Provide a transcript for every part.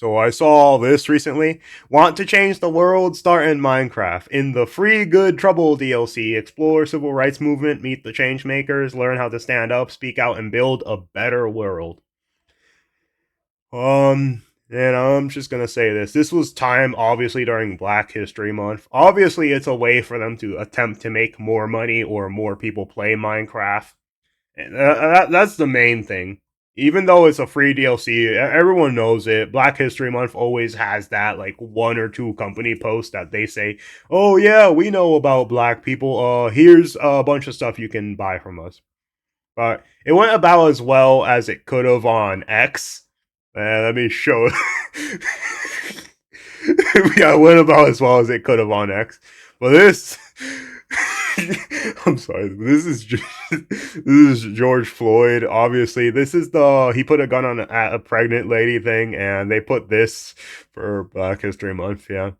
So I saw this recently. Want to change the world? Start in Minecraft. In the free Good Trouble DLC, explore civil rights movement, meet the change makers, learn how to stand up, speak out, and build a better world. And I'm just gonna say this. This was time, obviously, during Black History Month. Obviously, it's a way for them to attempt to make more money or more people play Minecraft. And that's the main thing. Even though it's a free DLC, everyone knows it. Black History Month always has that like one or two company posts that they say, "Oh yeah, we know about black people. Here's a bunch of stuff you can buy from us." But it went about as well as it could have on X. Let me show. Yeah, it went about as well as it could have on X. But this, I'm sorry. This is George Floyd. Obviously, this is the he put a gun on a pregnant lady thing, and they put this for Black History Month. Yeah.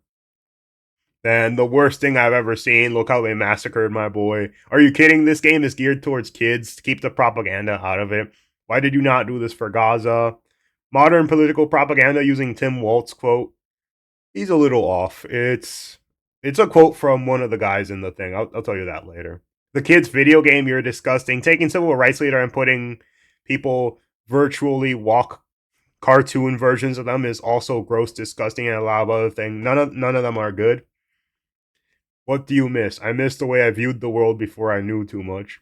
And the worst thing I've ever seen. Look how they massacred my boy. Are you kidding? This game is geared towards kids. Keep the propaganda out of it. Why did you not do this for Gaza? Modern political propaganda using Tim Waltz quote. He's a little off. It's a quote from one of the guys in the thing. I'll tell you that later. The kids' video game, you're disgusting. Taking civil rights leader and putting people virtually walk cartoon versions of them is also gross, disgusting, and a lot of other things. None of them are good. What do you miss? I miss the way I viewed the world before I knew too much.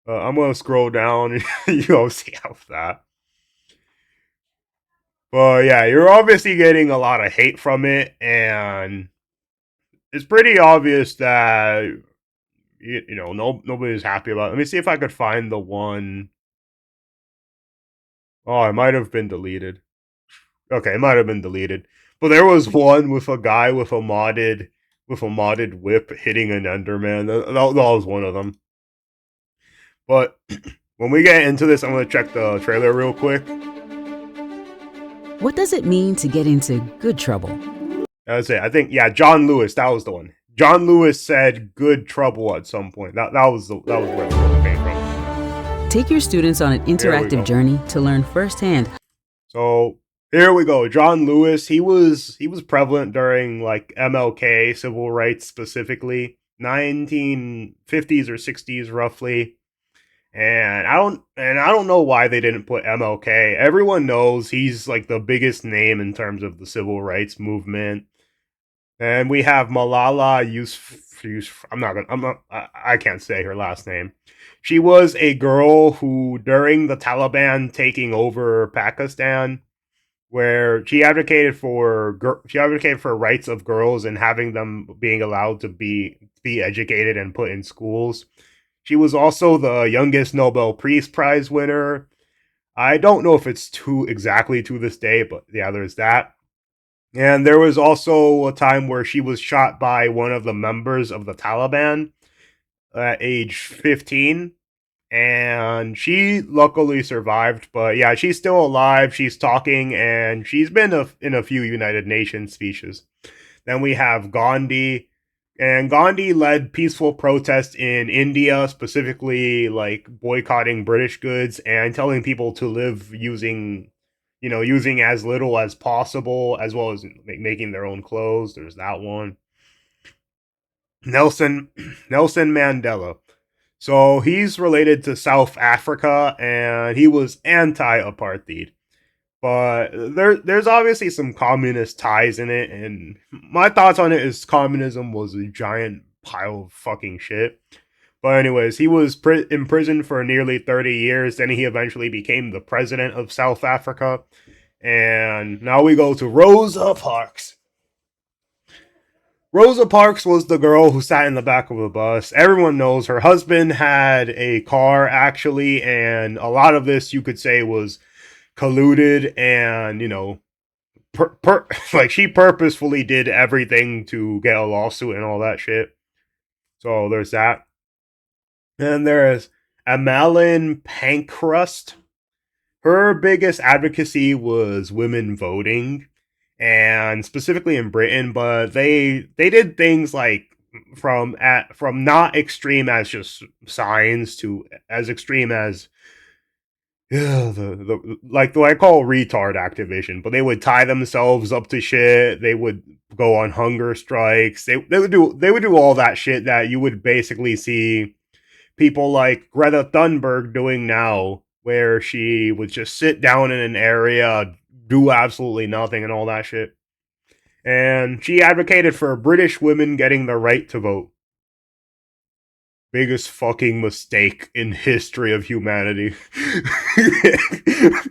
I'm gonna scroll down. You'll see how that. But yeah, you're obviously getting a lot of hate from it, and it's pretty obvious that nobody's happy about it. Let me see if I could find the one. Oh, it might have been deleted. Okay, it might have been deleted. But there was one with a guy with a modded whip hitting an Enderman. That was one of them. But when we get into this, I'm gonna check the trailer real quick. What does it mean to get into good trouble? That's it. I think John Lewis. That was the one. John Lewis said "good trouble" at some point. That was where the quote came from. Take your students on an interactive journey to learn firsthand. So here we go. John Lewis. He was prevalent during like MLK civil rights, specifically 1950s or 60s, roughly. And I don't know why they didn't put MLK. Everyone knows he's like the biggest name in terms of the civil rights movement. And we have Malala Yousafzai. I can't say her last name. She was a girl who, during the Taliban taking over Pakistan, where she advocated for rights of girls and having them being allowed to be educated and put in schools. She was also the youngest Nobel Peace Prize winner. I don't know if it's exactly to this day, but yeah, there's that. And there was also a time where she was shot by one of the members of the Taliban at age 15. And she luckily survived, but yeah, she's still alive. She's talking, and she's been in a few United Nations speeches. Then we have Gandhi, and Gandhi led peaceful protests in India, specifically like boycotting British goods and telling people to live using as little as possible, as well as making their own clothes. There's that one. Nelson Nelson Mandela. So he's related to South Africa, and he was anti-apartheid. But there's obviously some communist ties in it, and my thoughts on it is communism was a giant pile of fucking shit. But anyways, he was imprisoned for nearly 30 years. Then he eventually became the president of South Africa. And now we go to Rosa Parks. Rosa Parks was the girl who sat in the back of the bus. Everyone knows her husband had a car, actually, and a lot of this you could say was colluded, and like she purposefully did everything to get a lawsuit and all that shit. So there's that. And there's Emmeline Pankhurst. Her biggest advocacy was women voting, and specifically in Britain, but they did things like from not extreme as just signs to as extreme as yeah, the like the I call retard Activision, but they would tie themselves up to shit. They would go on hunger strikes. They would do all that shit that you would basically see people like Greta Thunberg doing now, where she would just sit down in an area, do absolutely nothing, and all that shit. And she advocated for British women getting the right to vote. Biggest fucking mistake in history of humanity. But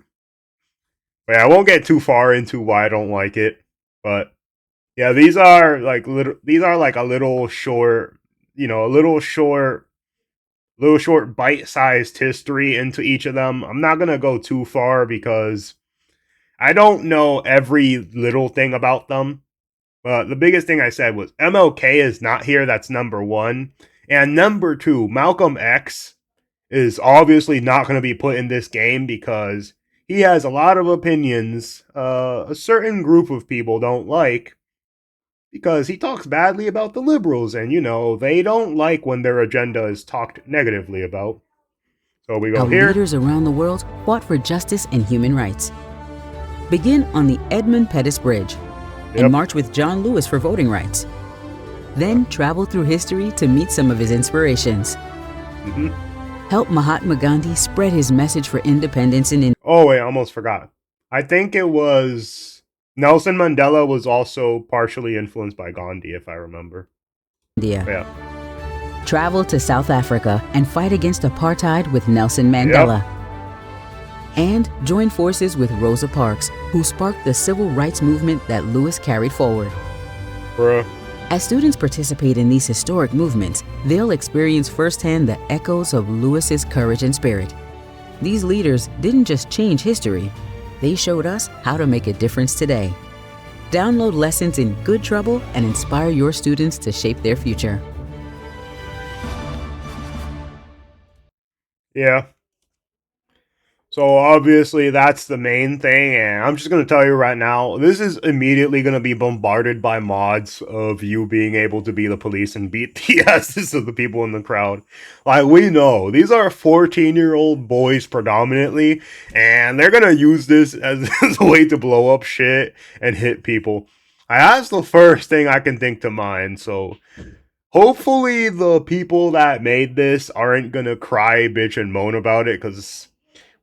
yeah, I won't get too far into why I don't like it, but yeah, these are like a little short, a little short bite-sized history into each of them. I'm not gonna go too far because I don't know every little thing about them. But the biggest thing I said was MLK is not here. That's number one. And number two, Malcolm X is obviously not going to be put in this game because he has a lot of opinions a certain group of people don't like because he talks badly about the liberals. And, they don't like when their agenda is talked negatively about. So we How go here. leaders around the world fought for justice and human rights. Begin on the Edmund Pettus Bridge and march with John Lewis for voting rights. Then travel through history to meet some of his inspirations. Help Mahatma Gandhi spread his message for independence in India. Oh, wait, I almost forgot. I think it was Nelson Mandela was also partially influenced by Gandhi, if I remember. Yeah. Travel to South Africa and fight against apartheid with Nelson Mandela. And join forces with Rosa Parks, who sparked the civil rights movement that Lewis carried forward. Bruh. As students participate in these historic movements, they'll experience firsthand the echoes of Lewis's courage and spirit. These leaders didn't just change history, they showed us how to make a difference today. Download lessons in Good Trouble and inspire your students to shape their future. Yeah. So obviously that's the main thing, and I'm just gonna tell you right now, this is immediately gonna be bombarded by mods of you being able to be the police and beat the asses of the people in the crowd. Like, we know, these are 14-year-old boys predominantly, and they're gonna use this as a way to blow up shit and hit people. That's the first thing I can think to mind, so hopefully the people that made this aren't gonna cry, bitch, and moan about it, because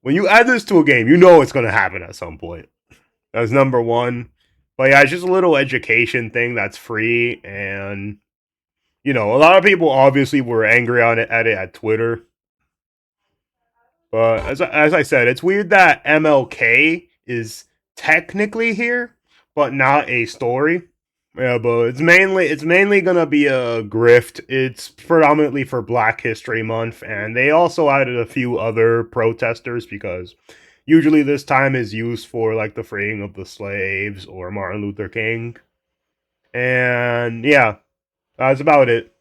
when you add this to a game, you know it's going to happen at some point. That's number one. But yeah, it's just a little education thing that's free. And, a lot of people obviously were angry at it at Twitter. But as I said, it's weird that MLK is technically here, but not a story. Yeah, but it's mainly gonna be a grift. It's predominantly for Black History Month, and they also added a few other protesters because usually this time is used for like the freeing of the slaves or Martin Luther King. And yeah, that's about it.